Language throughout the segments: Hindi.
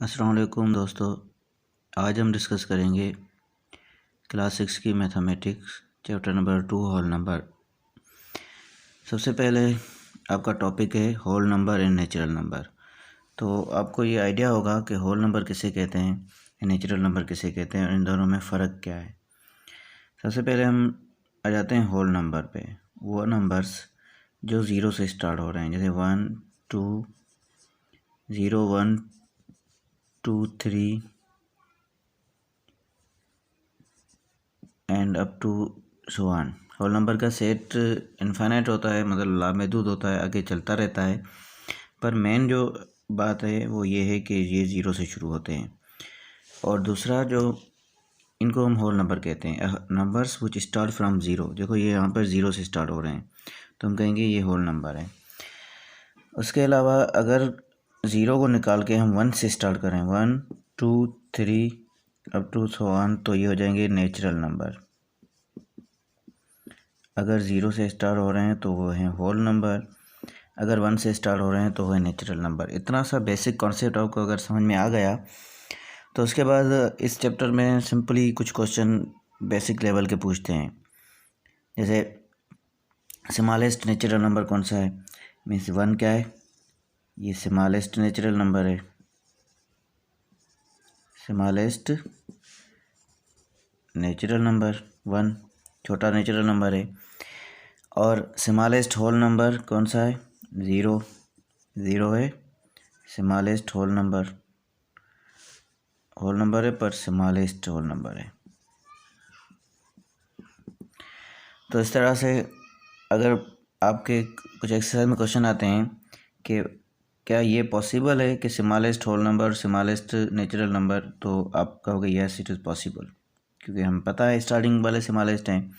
अस्सलाम वालेकुम दोस्तों। आज हम डिस्कस करेंगे क्लास 6 की mathematics chapter number 2 whole number. सबसे पहले आपका टॉपिक है whole number and natural number. तो आपको ये आइडिया होगा कि होल नंबर किसे कहते हैं, नेचुरल नंबर किसे कहते हैं और इन दोनों में फ़र्क क्या है। सबसे पहले हम आ जाते हैं होल नंबर पे। वो नंबर्स जो ज़ीरो से स्टार्ट हो रहे हैं, जैसे 1 2 0 1 2 3 and up to so on. Whole number का सेट इनफाइनाइट होता है, मतलब लामहदूद होता है, आगे चलता रहता है। पर मेन जो बात है वो ये है कि ये ज़ीरो से शुरू होते हैं। और दूसरा जो इनको हम होल नंबर कहते हैं, numbers which start from zero. देखो ये यहाँ पर ज़ीरो से स्टार्ट हो रहे हैं तो हम कहेंगे ये होल नंबर है। उसके अलावा अगर ज़ीरो को निकाल के हम 1 से स्टार्ट करें, 1 2 3 अप टू सो ऑन, तो ये हो जाएंगे नेचुरल नंबर। अगर ज़ीरो से स्टार्ट हो रहे हैं तो वो हैं होल नंबर, अगर 1 से स्टार्ट हो रहे हैं तो वो है नेचुरल नंबर। इतना सा बेसिक कॉन्सेप्ट आपको अगर समझ में आ गया तो उसके बाद इस चैप्टर में सिंपली कुछ क्वेश्चन बेसिक लेवल के पूछते हैं। जैसे स्मॉलेस्ट नेचुरल नंबर कौन सा है, मीन्स 1 क्या है, ये स्मॉलेस्ट नेचुरल नंबर है, स्मॉलेस्ट नेचुरल नंबर 1 छोटा नेचुरल नंबर है। और स्मॉलेस्ट होल नंबर कौन सा है, ज़ीरो है, स्मॉलेस्ट होल नंबर है पर स्मॉलेस्ट होल नंबर है। तो इस तरह से अगर आपके कुछ एक्सरसाइज में क्वेश्चन आते हैं कि क्या ये पॉसिबल है कि smallest whole number smallest natural number, तो आप कहोगे यस इट इज़ पॉसिबल, क्योंकि हम पता है स्टार्टिंग वाले स्मॉलेस्ट हैं।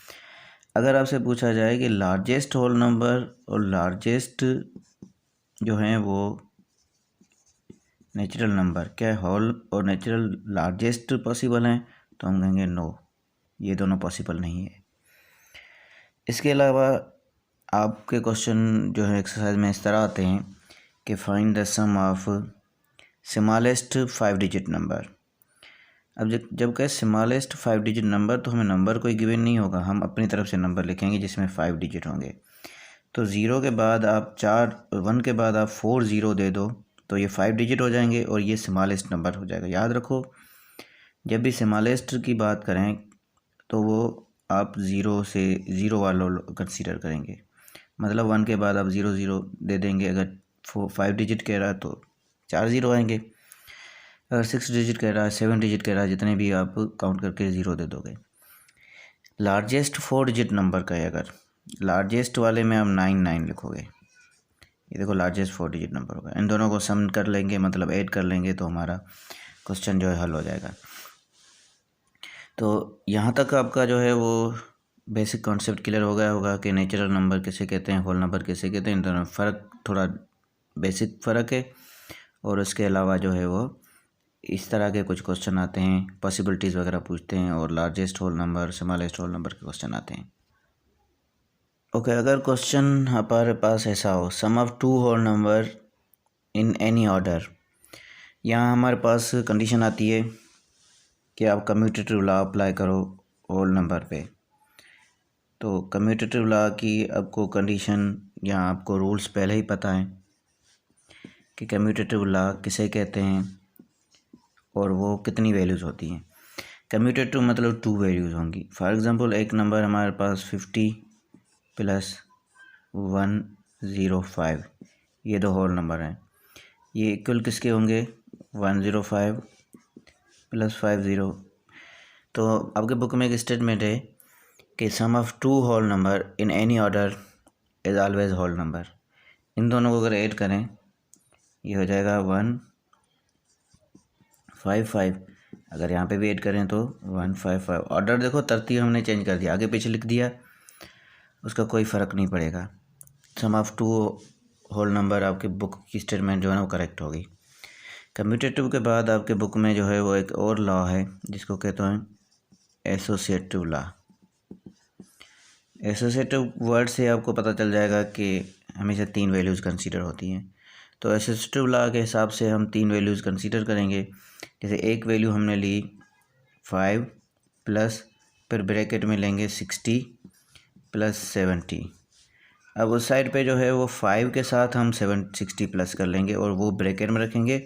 अगर आपसे पूछा जाए कि लार्जेस्ट होल नंबर और लार्जेस्ट जो हैं वो नेचुरल नंबर, क्या होल और नेचुरल लार्जेस्ट पॉसिबल हैं, तो हम कहेंगे नो, ये दोनों पॉसिबल नहीं है। इसके अलावा आपके क्वेश्चन जो है एक्सरसाइज में इस तरह आते हैं कि find the sum of smallest 5 digit number. अब जब कहे स्मॉलेस्ट 5 डिजिट नंबर तो हमें नंबर कोई गिवन नहीं होगा, हम अपनी तरफ से नंबर लिखेंगे जिसमें 5 डिजिट होंगे। तो ज़ीरो के बाद आप 1 के बाद आप 4 ज़ीरो दे दो तो ये 5 डिजिट हो जाएंगे और ये स्मॉलेस्ट नंबर हो जाएगा। याद रखो, जब भी स्मॉलेस्ट की बात करें तो वो आप ज़ीरो वालों कंसीडर करेंगे, मतलब 1 के बाद आप 0 0 दे देंगे। अगर 5 डिजिट कह रहा है तो 4 ज़ीरो आएंगे, अगर 6 डिजिट कह रहा है, 7 डिजिट कह रहा है, जितने भी आप काउंट करके 0 दे दोगे। लार्जेस्ट 4 डिजिट नंबर का है, अगर लार्जेस्ट वाले में आप 9 लिखोगे, ये देखो लार्जेस्ट 4 डिजिट नंबर होगा। इन दोनों को सम कर लेंगे, मतलब ऐड कर लेंगे, तो हमारा क्वेश्चन जो है हल हो जाएगा। तो यहाँ तक आपका जो है वो बेसिक कॉन्सेप्ट क्लियर हो गया होगा कि नेचुरल नंबर किसे कहते हैं, होल नंबर किसे कहते हैं। इन दोनों में फ़र्क, थोड़ा बेसिक फ़र्क है। और उसके अलावा जो है वो इस तरह के कुछ क्वेश्चन आते हैं, पॉसिबिलिटीज़ वगैरह पूछते हैं, और largest whole number smallest whole number के क्वेश्चन आते हैं। ओके, अगर क्वेश्चन हमारे पास ऐसा हो, sum of 2 whole number in any order, यहाँ हमारे पास कंडीशन आती है कि आप कम्यूटेटिव लॉ अप्लाई करो होल नंबर पे। तो कम्यूटेटिव लॉ की आपको कंडीशन या आपको रूल्स पहले ही पता है कि कम्यूटेटिव लॉ किसे कहते हैं और वो कितनी वैल्यूज़ होती हैं। कम्यूटेटिव मतलब 2 वैल्यूज़ होंगी। फॉर एग्ज़ाम्पल एक नंबर हमारे पास 50 प्लस 105, ये 2 होल नंबर हैं, ये इक्वल किसके होंगे, 105 प्लस 50। तो आपके बुक में एक स्टेटमेंट है कि sum of 2 whole number in any order is always whole number. इन दोनों को अगर ऐड करें ये हो जाएगा 155, अगर यहाँ पे भी ऐड करें तो 155। ऑर्डर देखो, तरतीब हमने चेंज कर दिया, आगे पीछे लिख दिया, उसका कोई फ़र्क नहीं पड़ेगा। सम ऑफ 2 होल नंबर आपके बुक की स्टेटमेंट जो है ना वो करेक्ट होगी। कम्यूटेटिव के बाद आपके बुक में जो है वो एक और लॉ है जिसको कहते हैं एसोसिएटिव लॉ। एसोसिएटिव वर्ड से आपको पता चल जाएगा कि हमेशा 3 वैल्यूज़ कंसीडर होती हैं। तो असिस्टिव लॉ के हिसाब से हम 3 वैल्यूज़ कंसीडर करेंगे। जैसे एक वैल्यू हमने ली 5 प्लस, फिर ब्रैकेट में लेंगे 60 प्लस 70। अब उस साइड पे जो है वो 5 के साथ हम 60 प्लस कर लेंगे और वो ब्रैकेट में रखेंगे,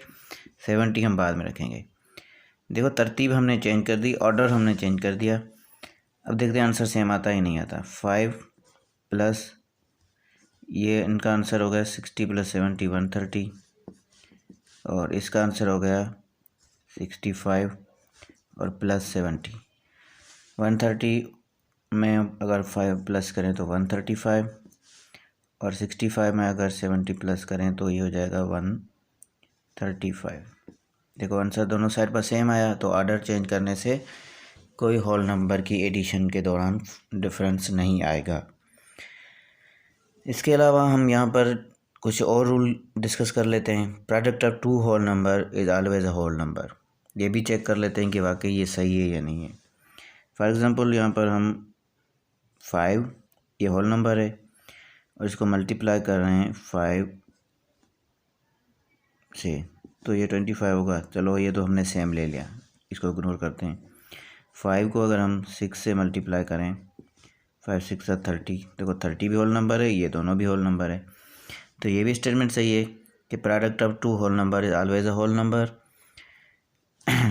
70 हम बाद में रखेंगे। देखो तरतीब हमने चेंज कर दी, ऑर्डर हमने चेंज कर दिया। अब देखते हैं आंसर सेम आता ही नहीं आता। 5 प्लस ये इनका आंसर हो गया 60 प्लस 70 130, और इसका आंसर हो गया 65 और प्लस 70। 130 में अगर 5 प्लस करें तो 135, और 65 में अगर 70 प्लस करें तो ये हो जाएगा 135। देखो आंसर दोनों साइड पर सेम आया, तो ऑर्डर चेंज करने से कोई होल नंबर की एडिशन के दौरान डिफरेंस नहीं आएगा। इसके अलावा हम यहाँ पर कुछ और रूल डिस्कस कर लेते हैं। Product of 2 whole number is always a whole number. ये भी चेक कर लेते हैं कि वाकई ये सही है या नहीं है। फॉर एग्ज़ाम्पल यहाँ पर हम 5 ये होल नंबर है और इसको मल्टीप्लाई कर रहे हैं 5 से, तो ये 25 होगा। चलो ये तो हमने सेम ले लिया, इसको इग्नोर करते हैं। 5 को अगर हम 6 से मल्टीप्लाई करें, 5 6 30, देखो 30 भी होल नंबर है, ये दोनों भी होल नंबर है। तो ये भी स्टेटमेंट सही है कि product of 2 whole number is always a whole number.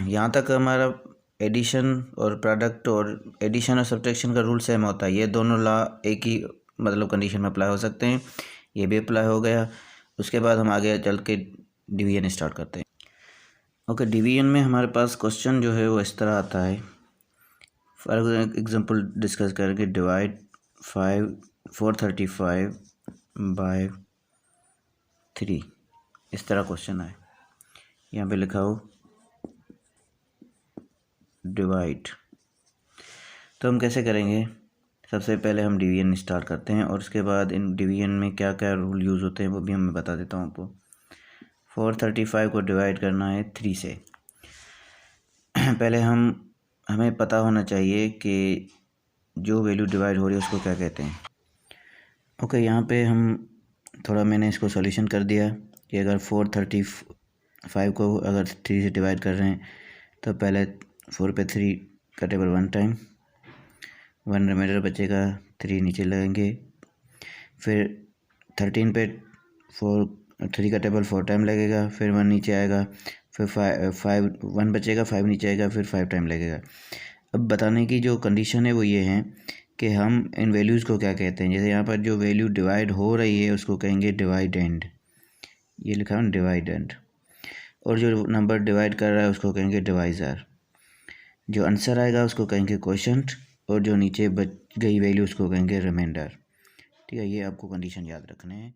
यहाँ तक हमारा एडिशन और प्रोडक्ट और एडिशन और सब्ट्रैक्शन का रूल सेम होता है। ये दोनों लॉ एक ही मतलब कंडीशन में अप्लाई हो सकते हैं, ये भी अप्लाई हो गया। उसके बाद हम आगे चल के डिवीजन स्टार्ट करते हैं। ओके, डिवीजन में हमारे पास क्वेश्चन जो है वो इस तरह आता है। फॉर एग्जांपल डिस्कस करके डिवाइड 435 बाय 3, इस तरह क्वेश्चन है। यहाँ पे लिखा हो डिवाइड। तो हम कैसे करेंगे? सबसे पहले हम डिवीजन स्टार्ट करते हैं और उसके बाद इन डिवीजन में क्या क्या रूल यूज़ होते हैं वो भी मैं बता देता हूँ आपको। 435 को डिवाइड करना है 3 से। पहले हमें पता होना चाहिए कि जो वैल्यू डिवाइड हो रही है उसको क्या कहते हैं। ओके, यहाँ पे हम थोड़ा मैंने इसको सॉल्यूशन कर दिया कि अगर 435 को अगर 3 से डिवाइड कर रहे हैं तो पहले 4 पे 3 का टेबल 1 टाइम, 1 रिमाइंडर बचेगा, 3 नीचे लगेंगे। फिर 13 पे 3 का टेबल 4 टाइम लगेगा, फिर 1 नीचे आएगा, फिर 1 बचेगा, 5 नीचे आएगा, फिर 5 टाइम लगेगा। अब बताने की जो कंडीशन है वो ये है कि हम इन वैल्यूज़ को क्या कहते हैं। जैसे यहाँ पर जो वैल्यू डिवाइड हो रही है उसको कहेंगे डिवाइडेंड, ये लिखा है डिवाइडेंड। और जो नंबर डिवाइड कर रहा है उसको कहेंगे डिवाइज़र। जो आंसर आएगा उसको कहेंगे क्वोशंट, और जो नीचे बच गई वैल्यू उसको कहेंगे रिमाइंडर। ठीक है, ये आपको कंडीशन याद रखने हैं।